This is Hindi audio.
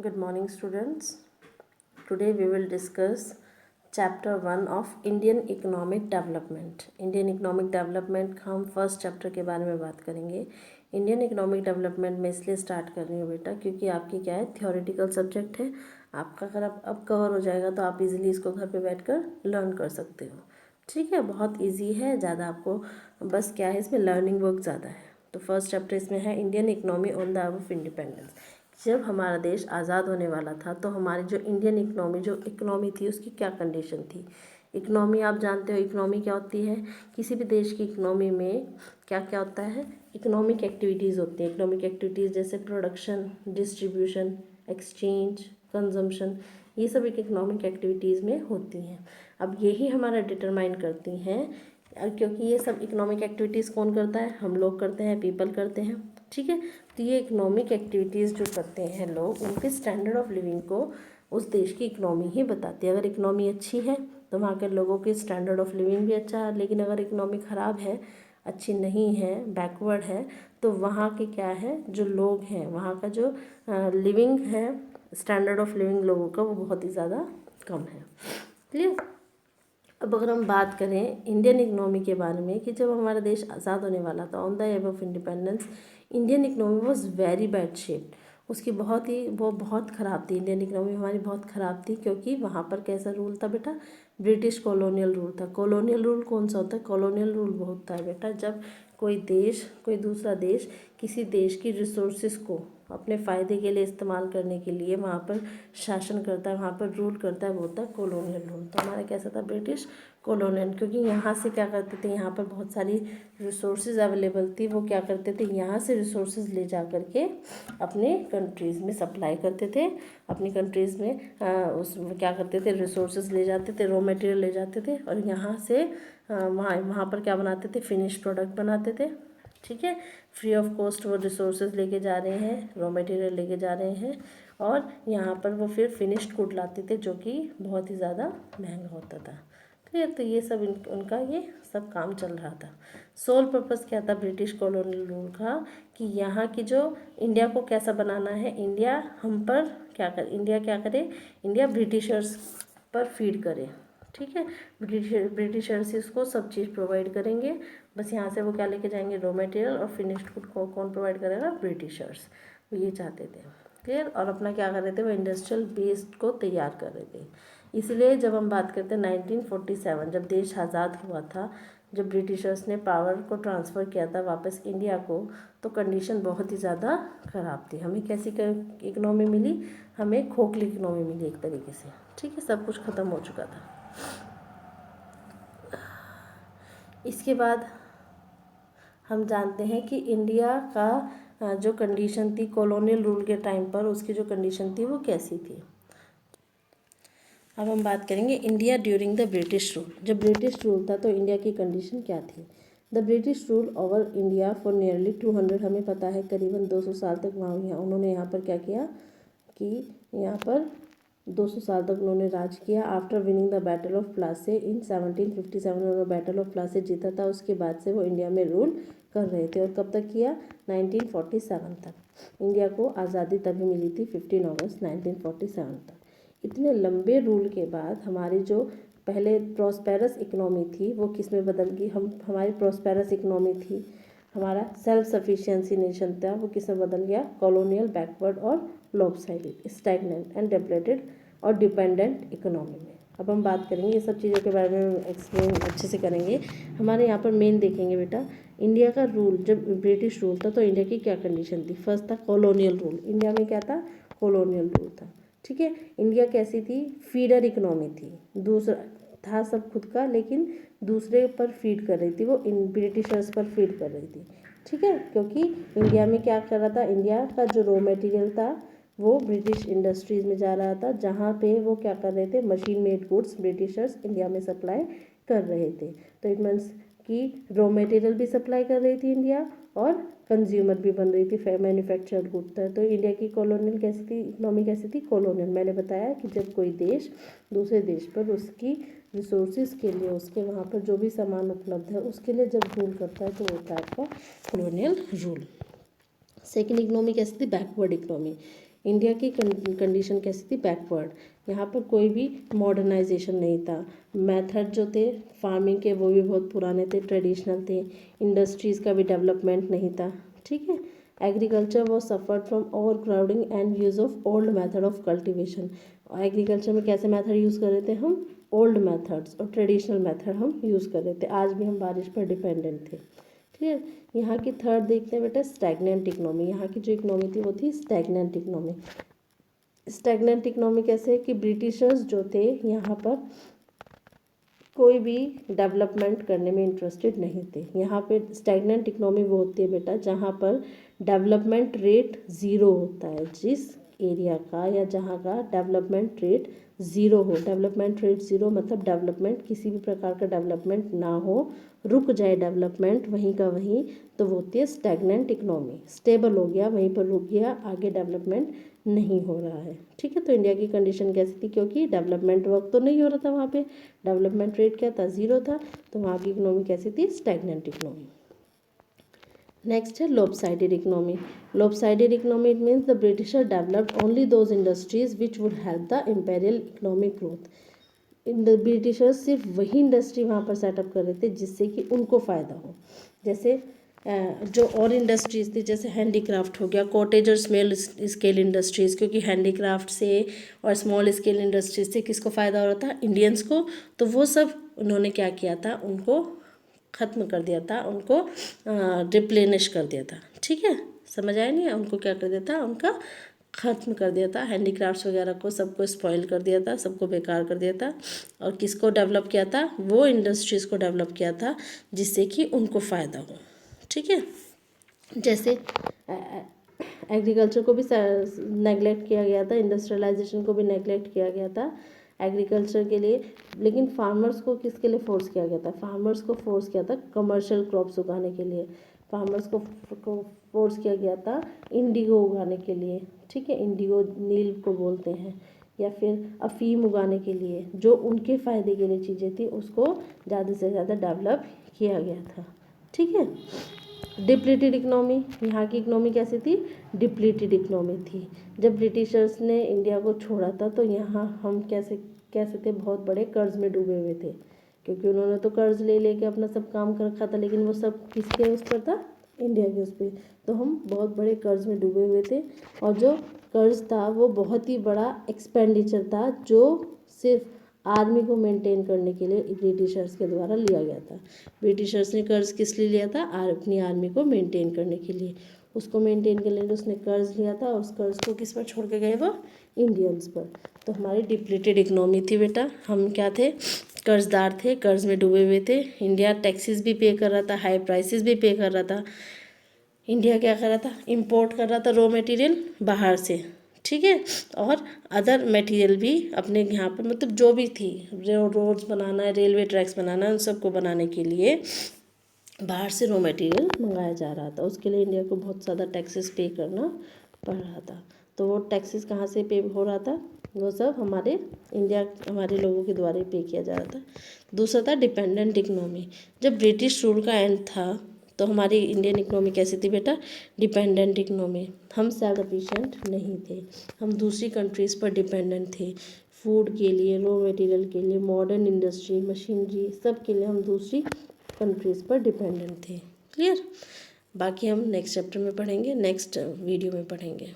Good morning, students. Today we will discuss chapter 1 of Indian Economic Development. Indian Economic Development का हम फर्स्ट चैप्टर के बारे में बात करेंगे. इंडियन इकोनॉमिक डेवलपमेंट में इसलिए स्टार्ट कर रही हूँ बेटा क्योंकि आपकी क्या है, थियोरेटिकल सब्जेक्ट है. आपका अगर अब कवर हो जाएगा तो आप इजीली इसको घर पे बैठकर लर्न कर सकते हो. ठीक है, बहुत इजी है, ज़्यादा आपको बस क्या है, इसमें लर्निंग वर्क ज़्यादा है. तो फर्स्ट चैप्टर इसमें है Indian economy on the अर्व of independence. जब हमारा देश आज़ाद होने वाला था तो हमारी जो इंडियन इकोनॉमी थी उसकी क्या कंडीशन थी. इकोनॉमी आप जानते हो, इकोनॉमी क्या होती है. किसी भी देश की इकोनॉमी में क्या क्या होता है, इकोनॉमिक एक्टिविटीज़ होती हैं. इकोनॉमिक एक्टिविटीज़ जैसे प्रोडक्शन, डिस्ट्रीब्यूशन, एक्सचेंज, कंजम्पशन, ये सब एक इकोनॉमिक एक्टिविटीज़ में होती हैं. अब यही हमारा डिटरमाइन करती हैं, क्योंकि ये सब इकोनॉमिक एक्टिविटीज़ कौन करता है, हम लोग करते हैं, पीपल करते हैं. ठीक है, तो ये इकोनॉमिक एक्टिविटीज़ जो करते हैं लोग, उनके स्टैंडर्ड ऑफ लिविंग को उस देश की इकोनॉमी ही बताती है. अगर इकोनॉमी अच्छी है तो वहाँ के लोगों की स्टैंडर्ड ऑफ लिविंग भी अच्छा है, लेकिन अगर इकोनॉमी ख़राब है, अच्छी नहीं है, बैकवर्ड है, तो वहाँ के क्या है, जो लोग हैं, वहाँ का जो लिविंग है, स्टैंडर्ड ऑफ लिविंग लोगों का वो बहुत ही ज़्यादा कम है. क्लियर. अब अगर हम बात करें इंडियन इकोनॉमी के बारे में कि जब हमारा देश आज़ाद होने वाला था, on the above of independence, Indian economy was very bad shape. उसकी वो बहुत ख़राब थी. इंडियन इकोनॉमी हमारी बहुत ख़राब थी क्योंकि वहाँ पर कैसा रूल था बेटा, ब्रिटिश कॉलोनियल रूल था. कॉलोनियल रूल कौन सा होता है, कॉलोनियल रूल वो होता है बेटा जब कोई दूसरा देश किसी देश की रिसोर्सेज को अपने फ़ायदे के लिए इस्तेमाल करने के लिए वहाँ पर शासन करता है, वहाँ पर रूल करता है, वो होता है कॉलोनियल रूल. तो हमारा कैसा था, ब्रिटिश कॉलोनियल. क्योंकि यहाँ से क्या करते थे, यहाँ पर बहुत सारी रिसोर्सेज अवेलेबल थी, वो क्या करते थे, यहाँ से रिसोर्सेज ले जा करके अपने कंट्रीज़ में सप्लाई करते थे. अपनी कंट्रीज़ में क्या करते थे, रिसोर्सेज ले जाते थे, रॉ मटेरियल ले जाते थे, और यहाँ से वहाँ पर क्या बनाते थे, फिनिश प्रोडक्ट बनाते थे. ठीक है, फ्री ऑफ कॉस्ट वो रिसोर्सेज लेके जा रहे हैं, रॉ मटेरियल लेके जा रहे हैं, और यहाँ पर वो फिर फिनिश्ड गुड लाते थे जो कि बहुत ही ज़्यादा महंगा होता था. क्लियर. तो ये सब उनका ये सब काम चल रहा था. सोल पर्पस क्या था ब्रिटिश कॉलोनियल रूल का, कि यहाँ की जो इंडिया को कैसा बनाना है, इंडिया क्या करे, इंडिया ब्रिटिशर्स पर फीड करे. ठीक है, ब्रिटिशर्स इसको सब चीज़ प्रोवाइड करेंगे. बस यहाँ से वो क्या लेके जाएंगे, रॉ मटेरियल, और फिनिश्ड गुड को कौन प्रोवाइड करेगा, ब्रिटिशर्स. वो ये चाहते थे. क्लियर. और अपना क्या कर रहे थे, वो इंडस्ट्रियल बेस्ड को तैयार कर रहे थे. इसलिए जब हम बात करते हैं 1947, जब देश आज़ाद हुआ था, जब ब्रिटिशर्स ने पावर को ट्रांसफ़र किया था वापस इंडिया को, तो कंडीशन बहुत ही ज़्यादा ख़राब थी. हमें कैसी इकनॉमी मिली, हमें खोखली इकनॉमी मिली एक तरीके से. ठीक है, सब कुछ ख़त्म हो चुका था. इसके बाद हम जानते हैं कि इंडिया का जो कंडीशन थी कॉलोनियल रूल के टाइम पर, उसकी जो कंडीशन थी वो कैसी थी. अब हम बात करेंगे India during the British rule. जब ब्रिटिश रूल था तो इंडिया की कंडीशन क्या थी. The British rule over India for nearly 200, हमें पता है करीबन 200 साल तक उन्होंने यहाँ पर क्या किया, कि यहाँ पर 200 साल तक उन्होंने राज किया. After winning the battle of Plassey in 1757, उन्होंने बैटल ऑफ प्लासी जीता था. उसके बाद से वो इंडिया में रूल कर रहे थे. और कब तक किया, 1947 तक. इंडिया को आज़ादी तभी मिली थी 15 अगस्त 1947 तक. इतने लंबे रूल के बाद हमारी जो पहले प्रॉस्पेरस इकनॉमी थी वो किस में बदल गई, हमारी प्रॉस्पेरस इकनॉमी थी, हमारा सेल्फ सफिशिएंसी नेशन था, वो किस में बदल गया, कॉलोनियल, बैकवर्ड और लॉपसाइडेड, स्टैग्नेंट एंड डेप्लेटेड और डिपेंडेंट इकोनॉमी में. अब हम बात करेंगे ये सब चीज़ों के बारे में, एक्सप्लेन अच्छे से करेंगे. हमारे यहाँ पर मेन देखेंगे बेटा, इंडिया का रूल, जब ब्रिटिश रूल था तो इंडिया की क्या कंडीशन थी. फर्स्ट था कॉलोनियल रूल. इंडिया में क्या था, कॉलोनियल रूल था. ठीक है, इंडिया कैसी थी, फीडर इकोनॉमी थी. दूसरा था सब खुद का, लेकिन दूसरे पर फीड कर रही थी, वो इन ब्रिटिशर्स पर फीड कर रही थी. ठीक है, क्योंकि इंडिया में क्या कर रहा था, इंडिया का जो रॉ मटेरियल था वो ब्रिटिश इंडस्ट्रीज़ में जा रहा था, जहाँ पे वो क्या कर रहे थे, machine made goods Britishers India में सप्लाई कर रहे थे. तो इट मीन्स कि रॉ मटेरियल भी सप्लाई कर रही थी इंडिया, और कंज्यूमर भी बन रही थी, मैन्युफैक्चर्ड गुड था. तो इंडिया की कॉलोनियल कैसी थी, इकोनॉमी कैसी थी, कॉलोनियल. मैंने बताया कि जब कोई देश दूसरे देश पर उसकी रिसोर्सेज के लिए, उसके वहाँ पर जो भी सामान उपलब्ध है उसके लिए जब रूल करता है तो होता है आपका कॉलोनियल रूल. सेकेंड इकोनॉमी कैसी थी, बैकवर्ड इकोनॉमी. इंडिया की कंडीशन कैसी थी? बैकवर्ड। यहाँ पर कोई भी मॉडर्नाइजेशन नहीं था। मेथड जो थे फार्मिंग के वो भी बहुत पुराने थे, ट्रेडिशनल थे। इंडस्ट्रीज़ का भी डेवलपमेंट नहीं था, ठीक है। Agriculture was suffered from over crowding and use of old method of cultivation. Agriculture में कैसे मेथड यूज़ कर रहे थे हम? ओल्ड मेथड्स और ट्रेडिशनल मेथड हम यूज़ कर रहे थे। आज भी हम बारिश पर डिपेंडेंट थे, क्लियर। यहाँ की थर्ड देखते हैं बेटा, स्टैग्नेंट इकोनॉमी। यहाँ की जो इकोनॉमी थी वो थी स्टैग्नेंट इकोनॉमी। स्टैग्नेंट इकोनॉमी कैसे? कि ब्रिटिशर्स जो थे यहाँ पर कोई भी डेवलपमेंट करने में इंटरेस्टेड नहीं थे। यहाँ पे स्टैग्नेंट इकोनॉमी वो होती है बेटा जहाँ पर डेवलपमेंट रेट ज़ीरो होता है। जिस एरिया का या जहाँ का डेवलपमेंट रेट ज़ीरो हो, डेवलपमेंट रेट ज़ीरो मतलब डेवलपमेंट, किसी भी प्रकार का डेवलपमेंट ना हो, रुक जाए डेवलपमेंट वहीं का वहीं, तो वो होती है स्टैग्नेंट इकोनॉमी। स्टेबल हो गया, वहीं पर रुक गया, आगे डेवलपमेंट नहीं हो रहा है, ठीक है। तो इंडिया की कंडीशन कैसी थी? क्योंकि डेवलपमेंट वर्क तो नहीं हो रहा था वहाँ पे, डेवलपमेंट रेट क्या था? ज़ीरो था। तो वहाँ की इकोनॉमी कैसी थी? Stagnant economy. नेक्स्ट है lopsided economy. lopsided economy it means the britisher developed only those industries which would help the imperial economic growth. Britishers सिर्फ वही इंडस्ट्री वहाँ पर सेटअप कर रहे थे जिससे कि उनको फ़ायदा हो। जैसे जो और इंडस्ट्रीज़ थी, जैसे हैंडीक्राफ्ट हो गया, कॉटेज और स्मॉल स्केल इंडस्ट्रीज़, क्योंकि हैंडीक्राफ्ट से और स्मॉल स्केल इंडस्ट्रीज से किसको फ़ायदा हो रहा था? इंडियंस को। तो वो सब उन्होंने क्या किया था? उनको ख़त्म कर दिया था, उनको रिप्लेनिश कर दिया था, ठीक है। समझ आया नहीं? उनको क्या कर दिया था? उनका ख़त्म कर दिया था। हैंडीक्राफ्ट्स वगैरह को सबको स्पॉइल कर दिया था, सबको बेकार कर दिया था। और किसको डेवलप किया था? वो इंडस्ट्रीज़ को डेवलप किया था जिससे कि उनको फ़ायदा हो, ठीक है। जैसे एग्रीकल्चर को भी नेगलेक्ट किया गया था, इंडस्ट्रियलाइजेशन को भी नेगलेक्ट किया गया था एग्रीकल्चर के लिए। लेकिन फार्मर्स को किसके लिए फोर्स किया गया था? फार्मर्स को फोर्स किया था कमर्शियल क्रॉप्स उगाने के लिए। फार्मर्स को फोर्स किया गया था इंडिगो उगाने के लिए, ठीक है। इंडिगो नील को बोलते हैं। या फिर अफीम उगाने के लिए, जो उनके फ़ायदे के लिए चीज़ें थी उसको ज़्यादा से ज़्यादा डेवलप किया गया था, ठीक है। डिप्लीटेड इकनॉमी, यहाँ की इकनॉमी कैसी थी? डिप्लीटेड इकनॉमी थी। जब ब्रिटिशर्स ने इंडिया को छोड़ा था तो यहाँ हम कैसे थे? बहुत बड़े कर्ज में डूबे हुए थे, क्योंकि उन्होंने तो कर्ज ले लेके अपना सब काम कर रखा था, लेकिन वो सब किसके उस पर था? इंडिया के उस पर। तो हम बहुत बड़े कर्ज में डूबे हुए थे, और जो कर्ज था वो बहुत ही बड़ा एक्सपेंडिचर था, जो सिर्फ आर्मी को मेंटेन करने के लिए ब्रिटिशर्स के द्वारा लिया गया था। ब्रिटिशर्स ने कर्ज किस लिए लिया था? अपनी आर्मी को मेंटेन करने के लिए। उसको मेंटेन करने के लिए उसने कर्ज लिया था, और उस कर्ज को किस पर छोड़ के गए? वो इंडियंस पर। तो हमारी डिप्लीटेड इकनॉमी थी बेटा। हम क्या थे? कर्जदार थे, कर्ज में डूबे हुए थे। इंडिया टैक्सेस भी पे कर रहा था, हाई प्राइसेस भी पे कर रहा था। इंडिया क्या कर रहा था? इंपोर्ट कर रहा था रॉ मटेरियल बाहर से, ठीक है। और अदर मटेरियल भी अपने यहाँ पर, मतलब जो भी थी, रोड्स बनाना है, रेलवे ट्रैक्स बनाना है, उन सबको बनाने के लिए बाहर से रॉ मटेरियल मंगाया जा रहा था। उसके लिए इंडिया को बहुत ज़्यादा टैक्सेस पे करना पड़ रहा था। तो वो टैक्सेस कहाँ से पे हो रहा था? वो सब हमारे लोगों के द्वारा पे किया जा रहा था। दूसरा था डिपेंडेंट इकनॉमी। जब ब्रिटिश रूल का एंड था तो हमारी इंडियन इकनॉमी कैसी थी बेटा? Dependent economy. हम सेल्फ सफिशिएंट नहीं थे, हम दूसरी कंट्रीज़ पर डिपेंडेंट थे। फूड के लिए, रॉ मटेरियल के लिए, मॉडर्न इंडस्ट्री, मशीनरी, सब के लिए हम दूसरी कंट्रीज़ पर डिपेंडेंट थे, क्लियर। बाकी हम नेक्स्ट चैप्टर में पढ़ेंगे, नेक्स्ट वीडियो में पढ़ेंगे।